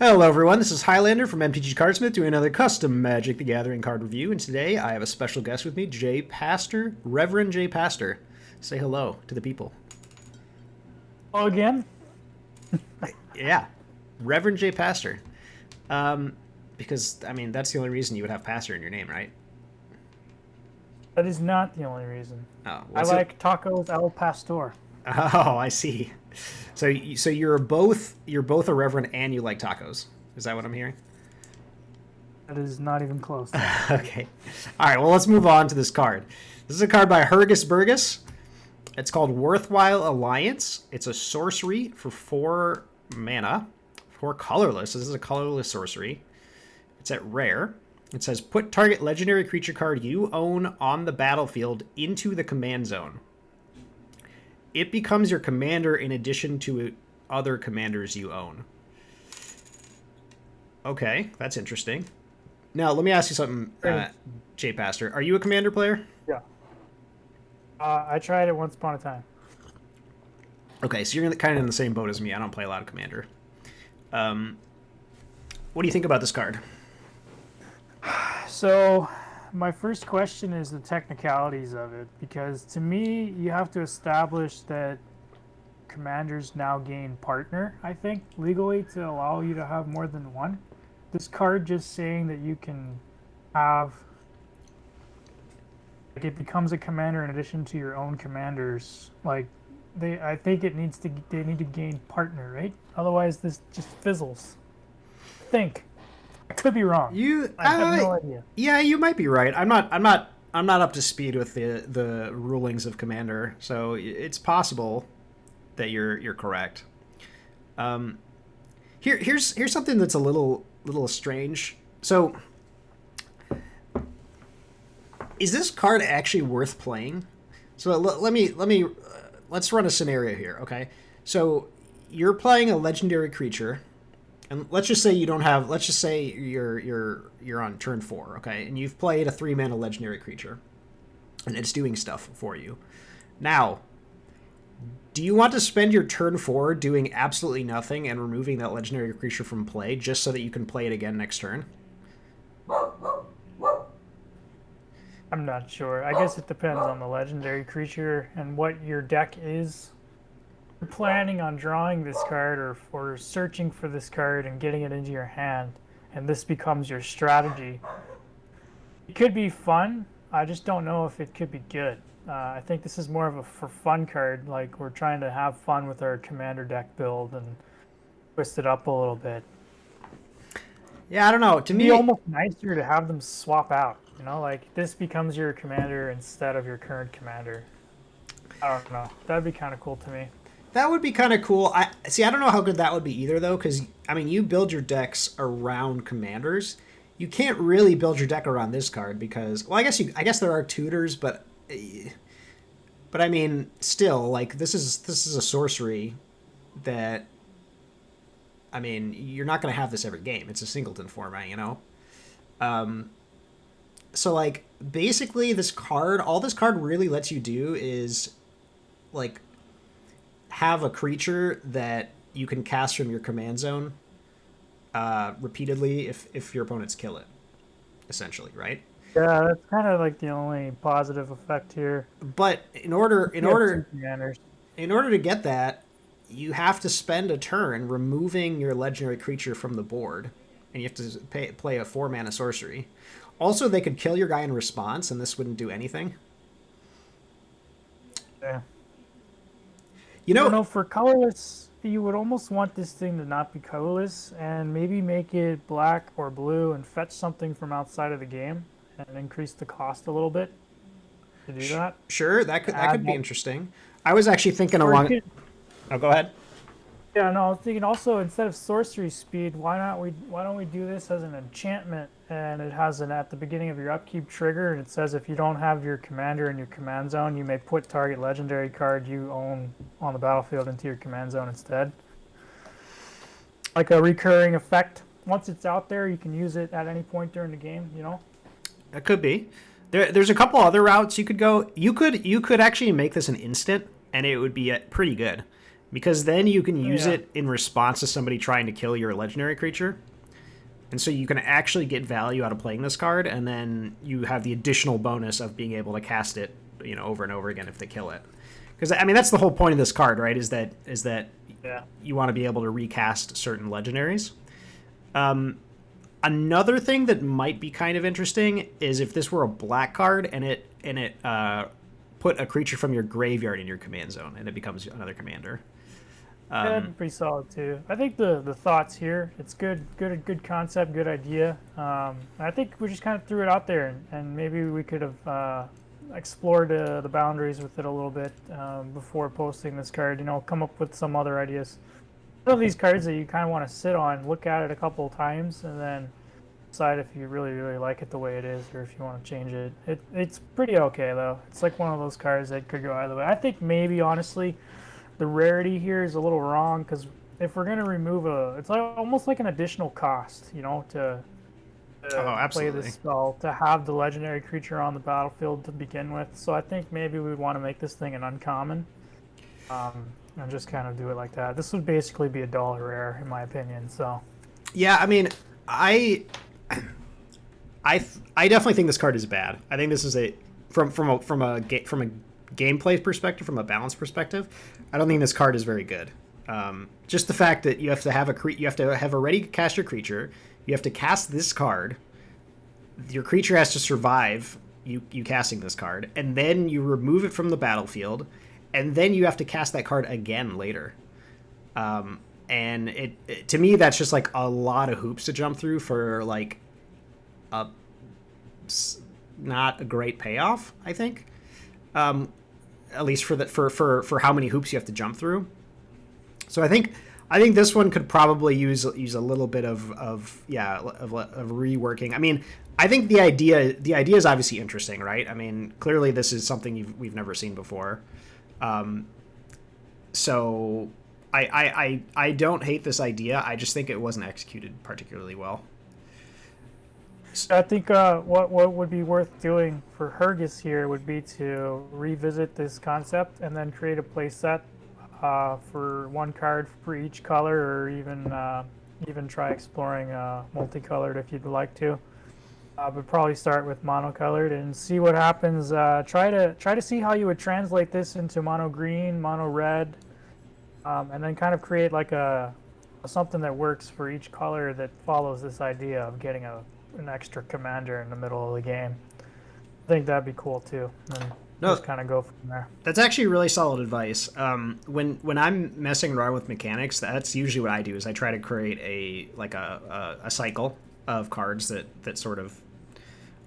Hello everyone, this is Highlander from MTGC Card doing another custom Magic the Gathering card review, and today I have a special guest with me, jpastor, Reverend jpastor. Say hello to the people. Hello again? Yeah, Reverend jpastor. Because, I mean, that's the only reason you would have pastor in your name, right? That is not the only reason. Oh, I like tacos al pastor. Oh, I see. So you're both a reverend and you like tacos. Is that what I'm hearing? That is not even close. Okay. All right, well, let's move on to this card. This is a card by Hergusbergus. It's called Worthwhile Alliance. It's a sorcery for 4 mana, 4 colorless. This is a colorless sorcery. It's at rare. It says, put target legendary creature card you own on the battlefield into the command zone. It becomes your commander in addition to other commanders you own. Okay, that's interesting. Now, let me ask you something, jpastor. Are you a commander player? Yeah. I tried it once upon a time. Okay, so you're kind of in the same boat as me. I don't play a lot of commander. What do you think about this card? So, my first question is the technicalities of it, because to me, you have to establish that commanders now gain partner, I think, legally to allow you to have more than one. This card just saying that you can have, like, it becomes a commander in addition to your own commanders. Like, I think they need to gain partner, right? Otherwise, this just fizzles. Think. I could be wrong. I have no idea. Yeah, you might be right. I'm not up to speed with the rulings of Commander, so it's possible that you're correct. Here's something that's a little strange. So, is this card actually worth playing? So let's run a scenario here, okay? So you're playing a legendary creature. And let's just say you don't have. Let's just say you're on turn 4, okay, and you've played a 3-mana legendary creature, and it's doing stuff for you. Now, do you want to spend your turn 4 doing absolutely nothing and removing that legendary creature from play just so that you can play it again next turn? I'm not sure. I guess it depends on the legendary creature and what your deck is. You're planning on drawing this card or searching for this card and getting it into your hand, and this becomes your strategy. It could be fun. I just don't know if it could be good. I think this is more of a for fun card, like we're trying to have fun with our commander deck build and twist it up a little bit. Yeah, I don't know. To me, it's almost nicer to have them swap out. You know, like this becomes your commander instead of your current commander. I don't know. That'd be kind of cool to me. That would be kind of cool. I don't know how good that would be either, though, because, I mean, you build your decks around commanders. You can't really build your deck around this card because, well, I guess there are tutors, but I mean, still, like, this is a sorcery that, I mean, you're not going to have this every game. It's a singleton format, you know? So, like, basically, all this card really lets you do is, like, have a creature that you can cast from your command zone repeatedly if your opponents kill it, essentially, right? Yeah, that's kind of like the only positive effect here. But in order to get that, you have to spend a turn removing your legendary creature from the board, and you have to play a 4-mana sorcery. Also, they could kill your guy in response, and this wouldn't do anything. Yeah. You know, I don't know, for colorless, you would almost want this thing to not be colorless and maybe make it black or blue and fetch something from outside of the game and increase the cost a little bit to do that. Sure, that could be interesting. I was actually thinking along. Oh, go ahead. Yeah, no, I was thinking also instead of sorcery speed, why don't we do this as an enchantment, and it has an at the beginning of your upkeep trigger, and it says if you don't have your commander in your command zone, you may put target legendary card you own on the battlefield into your command zone instead. Like a recurring effect. Once it's out there, you can use it at any point during the game, you know? That could be. There's a couple other routes you could go. You could actually make this an instant, and it would be pretty good. because then you can use it in response to somebody trying to kill your legendary creature. And so you can actually get value out of playing this card, and then you have the additional bonus of being able to cast it, over and over again if they kill it. Because I mean, that's the whole point of this card, right? Is that you want to be able to recast certain legendaries. Another thing that might be kind of interesting is if this were a black card and it put a creature from your graveyard in your command zone, and it becomes another commander. That'd be pretty solid too. I think the thoughts here, it's good concept, good idea. I think we just kind of threw it out there, and maybe we could have explored the boundaries with it a little bit before posting this card. Come up with some other ideas. One of these cards that you kind of want to sit on, look at it a couple of times, and then decide if you really, really like it the way it is, or if you want to change it. It's pretty okay though. It's like one of those cards that could go either way. I think maybe honestly, the rarity here is a little wrong, because if we're gonna remove it's like almost like an additional cost, to play this spell, to have the legendary creature on the battlefield to begin with. So I think maybe we'd want to make this thing an uncommon, and just kind of do it like that. This would basically be a dollar rare, in my opinion. So yeah, I mean, I definitely think this card is bad. I think this is from a gameplay perspective, from a balance perspective, I don't think this card is very good. Just the fact that you have to have already cast your creature, you have to cast this card, your creature has to survive you casting this card, and then you remove it from the battlefield, and then you have to cast that card again later. And it to me, that's just like a lot of hoops to jump through for like not a great payoff, I think. At least for how many hoops you have to jump through. So I think this one could probably use a little bit of reworking. I mean, I think the idea is obviously interesting, right? I mean, clearly this is something we've never seen before. So I don't hate this idea. I just think it wasn't executed particularly well. I think what would be worth doing for Hergus here would be to revisit this concept and then create a play set for one card for each color, or even try exploring multicolored if you'd like to. But probably start with monocolored and see what happens. Try to see how you would translate this into mono green, mono red, and then kind of create like something that works for each color that follows this idea of getting an extra commander in the middle of the game. I think that'd be cool too. And just kind of go from there. That's actually really solid advice. When I'm messing around with mechanics, that's usually what I do. Is I try to create a cycle of cards that sort of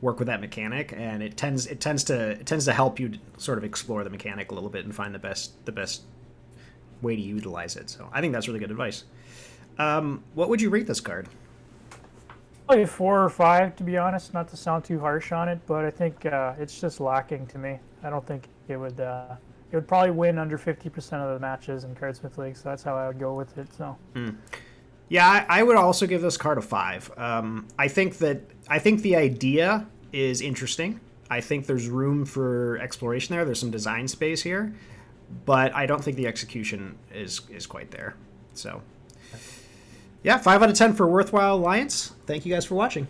work with that mechanic, and it tends to help you sort of explore the mechanic a little bit and find the best way to utilize it. So I think that's really good advice. What would you rate this card? Probably 4 or 5, to be honest. Not to sound too harsh on it, but I think it's just lacking to me. I don't think it would. It would probably win under 50% of the matches in Cardsmith League, so that's how I would go with it. So. Yeah, I would also give this card a 5. I think the idea is interesting. I think there's room for exploration there. There's some design space here, but I don't think the execution is quite there. So. Yeah, 5 out of 10 for Worthwhile Alliance. Thank you guys for watching.